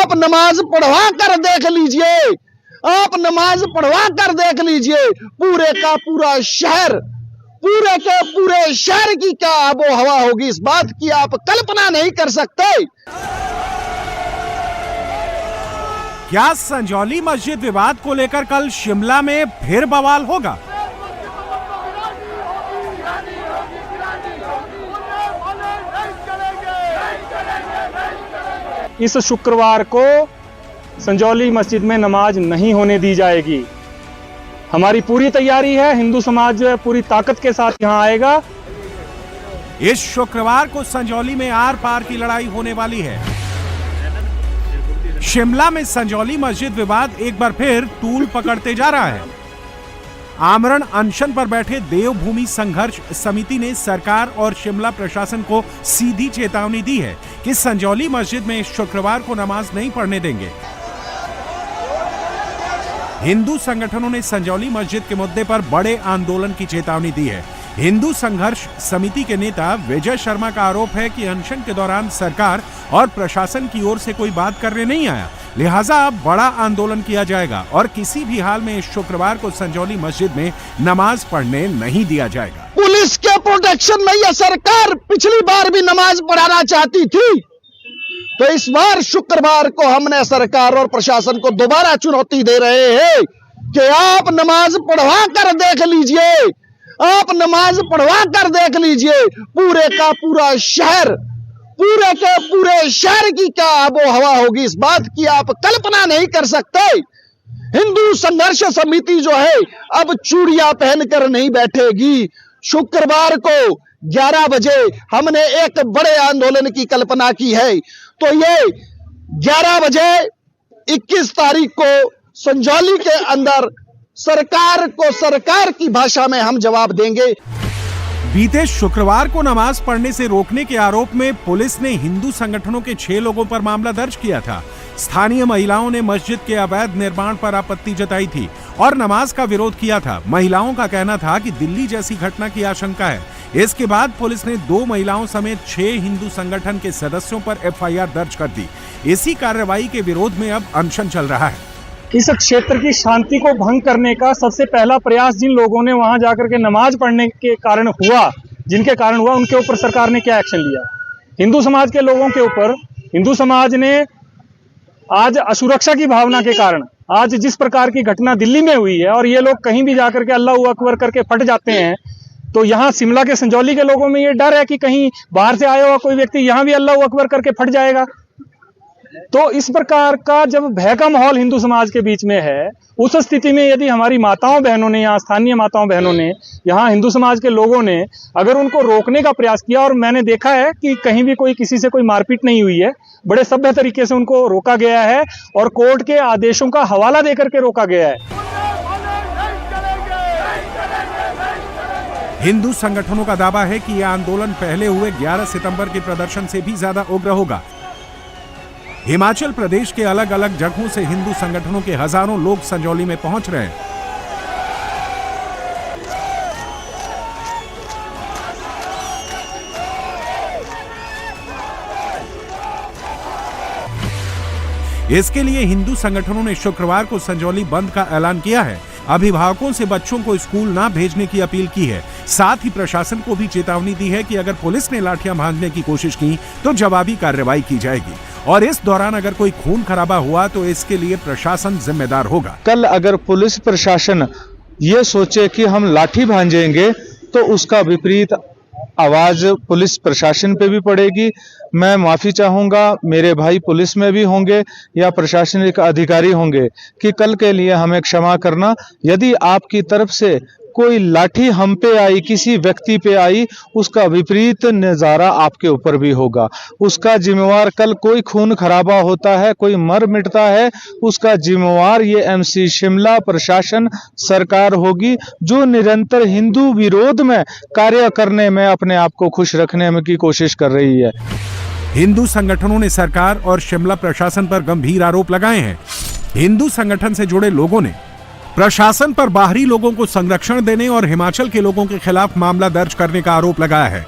आप नमाज पढ़वा कर देख लीजिए, आप नमाज पढ़वा कर देख लीजिए, पूरे का पूरा शहर, पूरे के पूरे शहर की क्या आबो हवा होगी, इस बात की आप कल्पना नहीं कर सकते। क्या संजौली मस्जिद विवाद को लेकर कल शिमला में फिर बवाल होगा? इस शुक्रवार को संजौली मस्जिद में नमाज नहीं होने दी जाएगी। हमारी पूरी तैयारी है, हिंदू समाज जो है पूरी ताकत के साथ यहां आएगा। इस शुक्रवार को संजौली में आर पार की लड़ाई होने वाली है। शिमला में संजौली मस्जिद विवाद एक बार फिर तूल पकड़ते जा रहा है। आमरण अनशन पर बैठे देवभूमि संघर्ष समिति ने सरकार और शिमला प्रशासन को सीधी चेतावनी दी है कि संजौली मस्जिद में शुक्रवार को नमाज नहीं पढ़ने देंगे। हिंदू संगठनों ने संजौली मस्जिद के मुद्दे पर बड़े आंदोलन की चेतावनी दी है। हिंदू संघर्ष समिति के नेता विजय शर्मा का आरोप है कि अनशन के दौरान सरकार और प्रशासन की ओर से कोई बात करने नहीं आया, लिहाजा बड़ा आंदोलन किया जाएगा और किसी भी हाल में शुक्रवार को संजौली मस्जिद में नमाज पढ़ने नहीं दिया जाएगा। पुलिस के प्रोटेक्शन में यह सरकार पिछली बार भी नमाज पढ़ाना चाहती थी, तो इस बार शुक्रवार को हमने सरकार और प्रशासन को दोबारा चुनौती दे रहे हैं कि आप नमाज पढ़वा कर देख लीजिए, आप नमाज पढ़वा कर देख लीजिए, पूरे का पूरा शहर, पूरे के पूरे शहर की क्या आबो हवा होगी, इस बात की आप कल्पना नहीं कर सकते। हिंदू संघर्ष समिति जो है अब चूड़ियां पहनकर नहीं बैठेगी। शुक्रवार को 11 बजे हमने एक बड़े आंदोलन की कल्पना की है, तो ये 11 बजे 21 तारीख को संजौली के अंदर सरकार को सरकार की भाषा में हम जवाब देंगे। बीते शुक्रवार को नमाज पढ़ने से रोकने के आरोप में पुलिस ने हिंदू संगठनों के 6 लोगों पर मामला दर्ज किया था। स्थानीय महिलाओं ने मस्जिद के अवैध निर्माण पर आपत्ति जताई थी और नमाज का विरोध किया था। महिलाओं का कहना था कि दिल्ली जैसी घटना की आशंका है। इसके बाद पुलिस ने 2 महिलाओं समेत 6 हिंदू संगठन के सदस्यों पर एफआईआर दर्ज कर दी। इसी कार्रवाई के विरोध में अब अनशन चल रहा है। इस क्षेत्र की शांति को भंग करने का सबसे पहला प्रयास जिन लोगों ने वहां जाकर के नमाज पढ़ने के कारण हुआ, जिनके कारण हुआ, उनके ऊपर सरकार ने क्या एक्शन लिया? हिंदू समाज के लोगों के ऊपर हिंदू समाज ने आज असुरक्षा की भावना के कारण आज जिस प्रकार की घटना दिल्ली में हुई है और ये लोग कहीं भी जाकर के अल्लाह अकबर करके फट जाते हैं, तो यहाँ शिमला के संजौली के लोगों में ये डर है कि कहीं बाहर से आया हुआ कोई व्यक्ति यहाँ भी अल्लाह अकबर करके फट जाएगा। तो इस प्रकार का जब भय का माहौल हिंदू समाज के बीच में है, उस स्थिति में यदि हमारी माताओं बहनों ने, यहाँ स्थानीय माताओं बहनों ने, यहाँ हिंदू समाज के लोगों ने अगर उनको रोकने का प्रयास किया, और मैंने देखा है कि कहीं भी कोई किसी से कोई मारपीट नहीं हुई है, बड़े सभ्य तरीके से उनको रोका गया है और कोर्ट के आदेशों का हवाला देकर के रोका गया है। हिंदू संगठनों का दावा है कि यह आंदोलन पहले हुए 11 सितंबर के प्रदर्शन से भी ज्यादा उग्र होगा। हिमाचल प्रदेश के अलग अलग जगहों से हिंदू संगठनों के हजारों लोग संजौली में पहुंच रहे हैं। इसके लिए हिंदू संगठनों ने शुक्रवार को संजौली बंद का ऐलान किया है। अभिभावकों से बच्चों को स्कूल ना भेजने की अपील की है। साथ ही प्रशासन को भी चेतावनी दी है कि अगर पुलिस ने लाठियां भांजने की कोशिश की तो जवाबी कार्रवाई की जाएगी और इस दौरान अगर कोई खून खराबा हुआ तो इसके लिए प्रशासन जिम्मेदार होगा। कल अगर पुलिस प्रशासन ये सोचे कि हम लाठी भांजेंगे तो उसका विपरीत आवाज पुलिस प्रशासन पे भी पड़ेगी। मैं माफी चाहूंगा, मेरे भाई पुलिस में भी होंगे या प्रशासनिक अधिकारी होंगे, कि कल के लिए हमें क्षमा करना। यदि आपकी तरफ से कोई लाठी हम पे आई, किसी व्यक्ति पे आई, उसका विपरीत नजारा आपके ऊपर भी होगा। उसका जिम्मेवार, कल कोई खून खराबा होता है, कोई मर मिटता है, उसका जिम्मेवार ये एमसी शिमला प्रशासन सरकार होगी, जो निरंतर हिंदू विरोध में कार्य करने में अपने आप को खुश रखने में की कोशिश कर रही है। हिंदू संगठनों ने सरकार और शिमला प्रशासन पर गंभीर आरोप लगाए हैं। हिंदू संगठन से जुड़े लोगों ने प्रशासन पर बाहरी लोगों को संरक्षण देने और हिमाचल के लोगों के खिलाफ मामला दर्ज करने का आरोप लगाया है।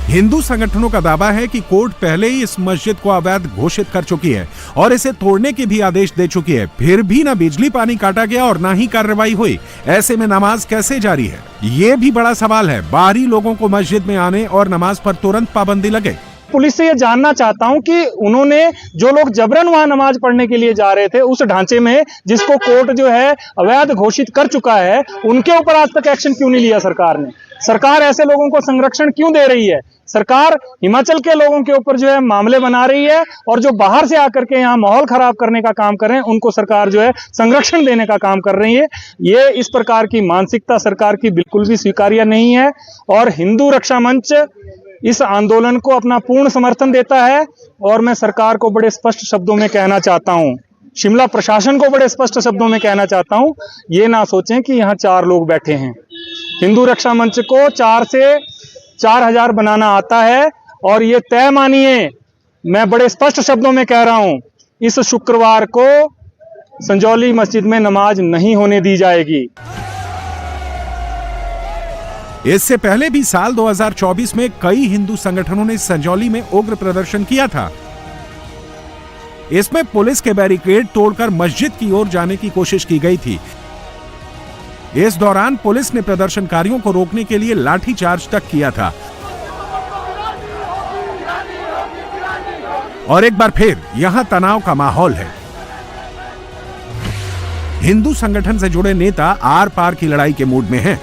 हिंदू संगठनों का दावा है कि कोर्ट पहले ही इस मस्जिद को अवैध घोषित कर चुकी है और इसे तोड़ने के भी आदेश दे चुकी है। फिर भी ना बिजली पानी काटा गया और ना ही कार्रवाई हुई। ऐसे में नमाज कैसे जारी है, ये भी बड़ा सवाल है। बाहरी लोगों को मस्जिद में आने और नमाज पर तुरंत पाबंदी लगे। पुलिस से ये जानना चाहता हूं कि उन्होंने जो लोग जबरन वहां नमाज पढ़ने के लिए जा रहे थे उस ढांचे में जिसको कोर्ट जो है अवैध घोषित कर चुका है, उनके ऊपर आज तक एक्शन क्यों नहीं लिया सरकार ने? सरकार ऐसे लोगों को संरक्षण क्यों दे रही है? सरकार हिमाचल के लोगों के ऊपर जो है मामले बना रही है और जो बाहर से आकर के यहाँ माहौल खराब करने का काम कर रहे हैं उनको सरकार जो है संरक्षण देने का काम कर रही है। ये इस प्रकार की मानसिकता सरकार की बिल्कुल भी स्वीकार्य नहीं है और हिंदू रक्षा मंच इस आंदोलन को अपना पूर्ण समर्थन देता है। और मैं सरकार को बड़े स्पष्ट शब्दों में कहना चाहता हूं, शिमला प्रशासन को बड़े स्पष्ट शब्दों में कहना चाहता हूं, ये ना सोचें कि यहाँ 4 लोग बैठे हैं। हिंदू रक्षा मंच को 4 से 4000 बनाना आता है और ये तय मानिए, मैं बड़े स्पष्ट शब्दों में कह रहा हूं, इस शुक्रवार को संजौली मस्जिद में नमाज नहीं होने दी जाएगी। इससे पहले भी साल 2024 में कई हिंदू संगठनों ने संजौली में उग्र प्रदर्शन किया था। इसमें पुलिस के बैरिकेड तोड़कर मस्जिद की ओर जाने की कोशिश की गई थी। इस दौरान पुलिस ने प्रदर्शनकारियों को रोकने के लिए लाठीचार्ज तक किया था। और एक बार फिर यहां तनाव का माहौल है। हिंदू संगठन से जुड़े नेता आर पार की लड़ाई के मूड में हैं।